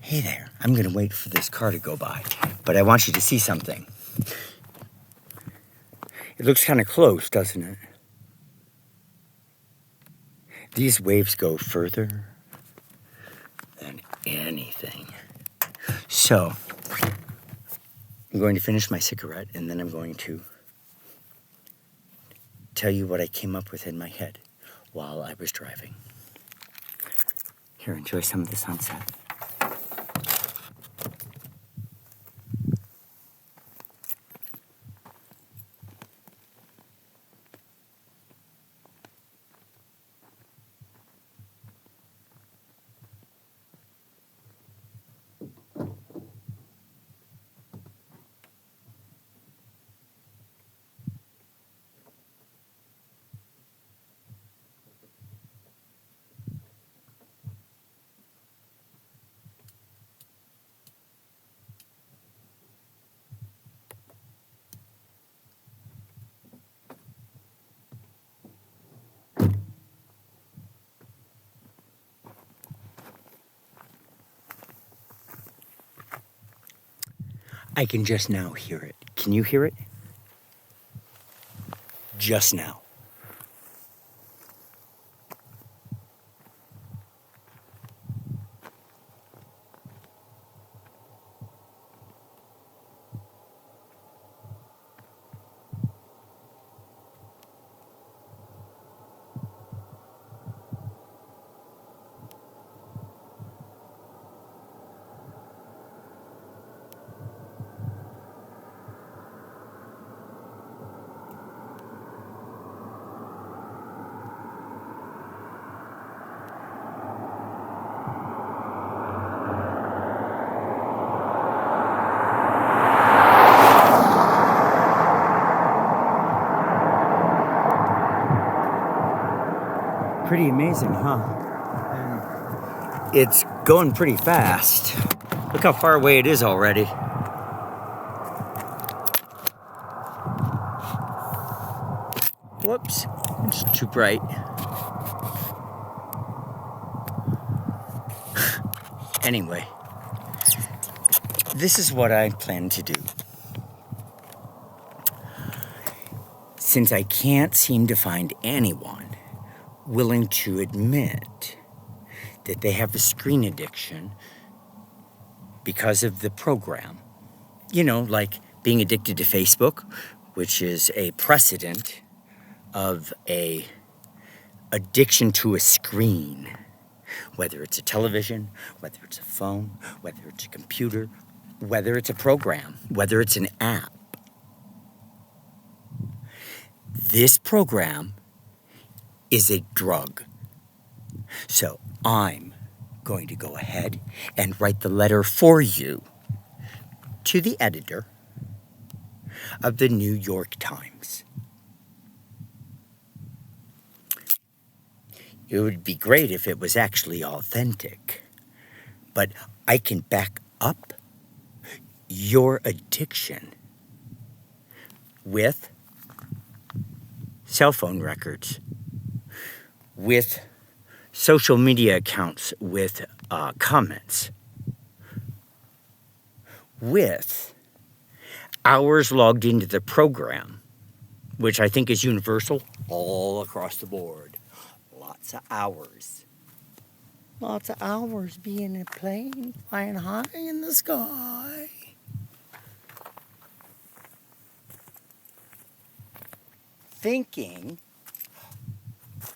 Hey there, I'm going to wait for this car to go by, but I want you to see something. It looks kind of close, doesn't it? These waves go further than anything. So, I'm going to finish my cigarette, and then I'm going to tell you what I came up with in my head while I was driving. Here, enjoy some of the sunset. I can just now hear it. Can you hear it? Just now. Pretty amazing, huh? And it's going pretty fast. Look how far away it is already. Whoops, it's too bright. Anyway, this is what I plan to do. Since I can't seem to find anyone willing to admit that they have a screen addiction because of the program. You know, like being addicted to Facebook, which is a precedent of a addiction to a screen. Whether it's a television, whether it's a phone, whether it's a computer, whether it's a program, whether it's an app. This program is a drug. So I'm going to go ahead and write the letter for you to the editor of the New York Times. It would be great if it was actually authentic, but I can back up your addiction with cell phone records, with social media accounts, with comments, with hours logged into the program, which I think is universal all across the board. Lots of hours. Lots of hours being in a plane, flying high in the sky. Thinking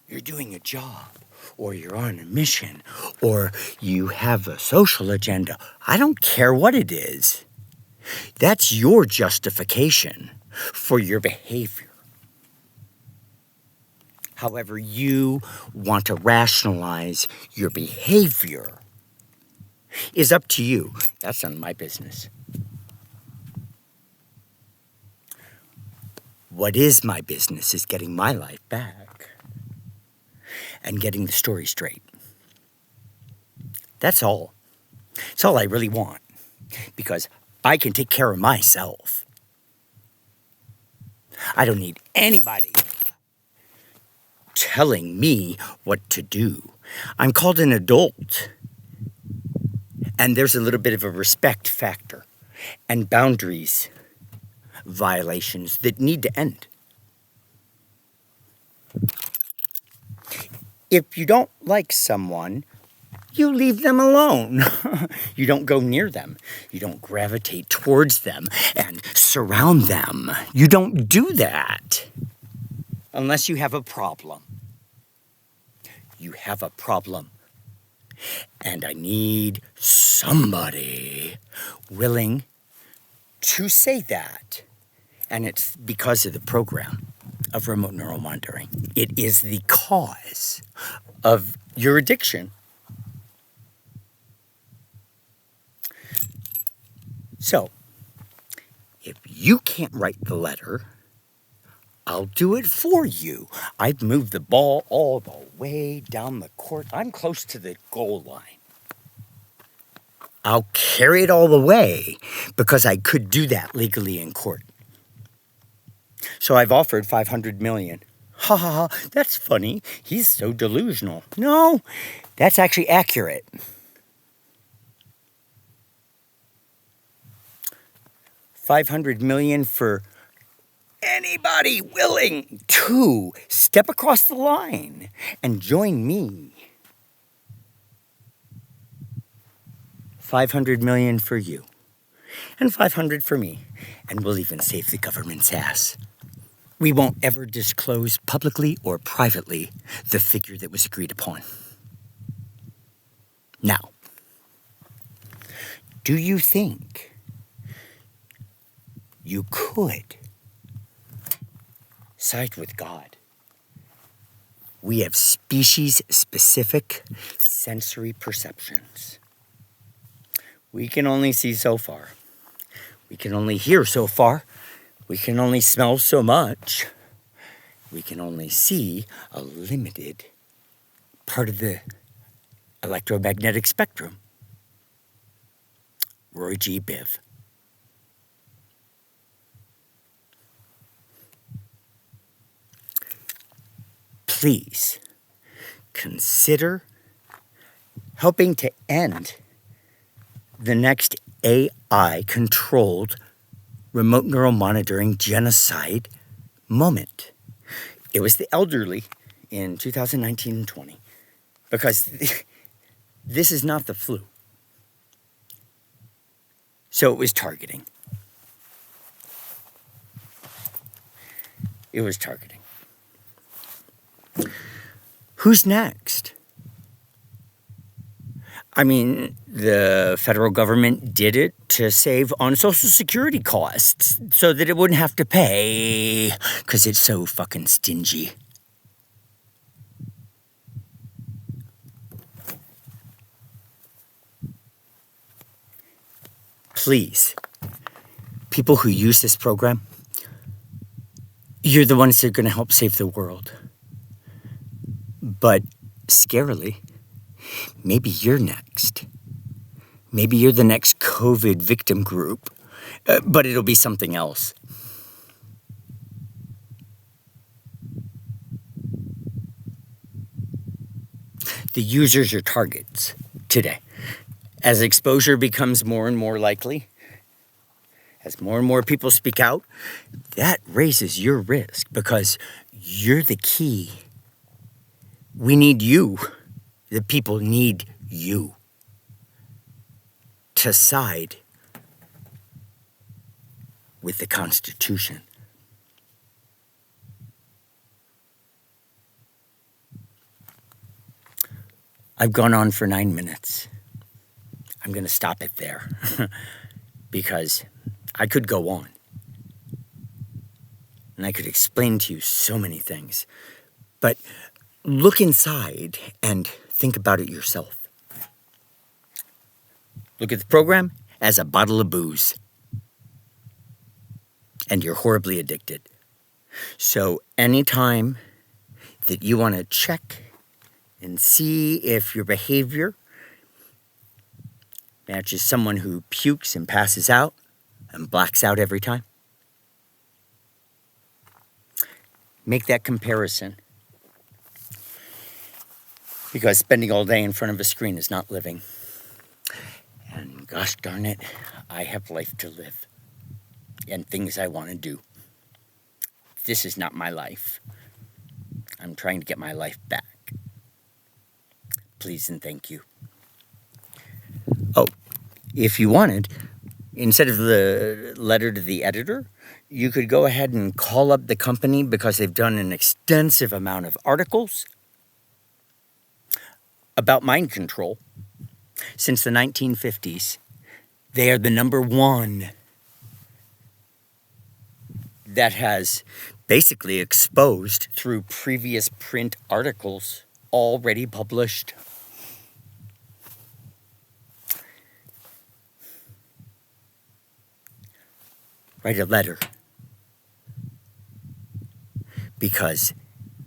you're doing a job, or you're on a mission, or you have a social agenda. I don't care what it is. That's your justification for your behavior. However you want to rationalize your behavior is up to you. That's none of my business. What is my business is getting my life back and getting the story straight. That's all. It's all I really want, because I can take care of myself. I don't need anybody telling me what to do. I'm called an adult, And there's a little bit of a respect factor and boundaries violations that need to end. If you don't like someone, you leave them alone. You don't go near them. You don't gravitate towards them and surround them. You don't do that unless you have a problem. You have a problem. And I need somebody willing to say that. And it's because of the program of remote neural monitoring. It is the cause of your addiction. So, if you can't write the letter, I'll do it for you. I've moved the ball all the way down the court. I'm close to the goal line. I'll carry it all the way because I could do that legally in court. So I've offered $500 million. Ha ha ha, that's funny. He's so delusional. No, that's actually accurate. $500 million for anybody willing to step across the line and join me. $500 million for you, and $500 for me, and we'll even save the government's ass. We won't ever disclose publicly or privately the figure that was agreed upon. Now, do you think you could side with God? We have species-specific sensory perceptions. We can only see so far. We can only hear so far. We can only smell so much. We can only see a limited part of the electromagnetic spectrum. Roy G. Biv. Please consider helping to end the next AI-controlled remote neural monitoring genocide moment. It was the elderly in 2019 and 20, because this is not the flu. So it was targeting. It was targeting. Who's next? I mean, the federal government did it to save on Social Security costs so that it wouldn't have to pay because it's so fucking stingy. Please, people who use this program, you're the ones that are going to help save the world. But scarily, maybe you're next. Maybe you're the next COVID victim group, but it'll be something else. The users are targets today. As exposure becomes more and more likely, as more and more people speak out, that raises your risk because you're the key. We need you. The people need you to side with the Constitution. I've gone on for 9 minutes. I'm going to stop it there because I could go on. And I could explain to you so many things. But look inside and think about it yourself. Look at the program as a bottle of booze. And you're horribly addicted. So anytime that you want to check and see if your behavior matches someone who pukes and passes out and blacks out every time, make that comparison. Because spending all day in front of a screen is not living. And gosh darn it, I have life to live and things I want to do. This is not my life. I'm trying to get my life back. Please and thank you. Oh, if you wanted, instead of the letter to the editor, you could go ahead and call up the company because they've done an extensive amount of articles about mind control since the 1950s. They are the number one that has basically exposed through previous print articles already published. Write a letter. Because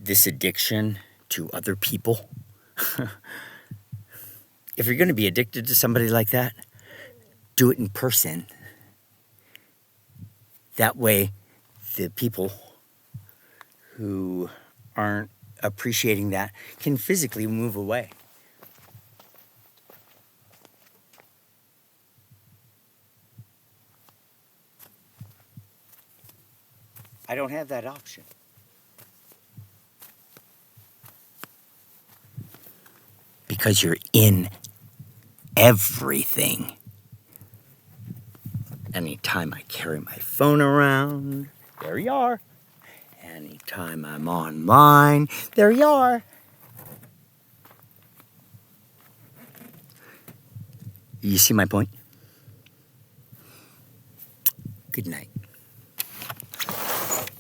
this addiction to other people, if you're going to be addicted to somebody like that, do it in person. That way, the people who aren't appreciating that can physically move away. I don't have that option. Because you're in everything. Anytime I carry my phone around, there you are. Anytime I'm online, there you are. You see my point? Good night.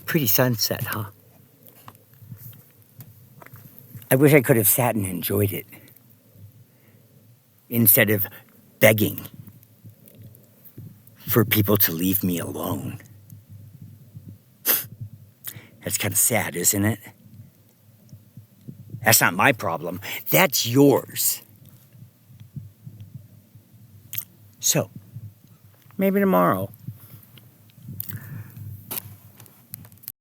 Pretty sunset, huh? I wish I could have sat and enjoyed it instead of begging for people to leave me alone. That's kind of sad, isn't it? That's not my problem. That's yours. So, maybe tomorrow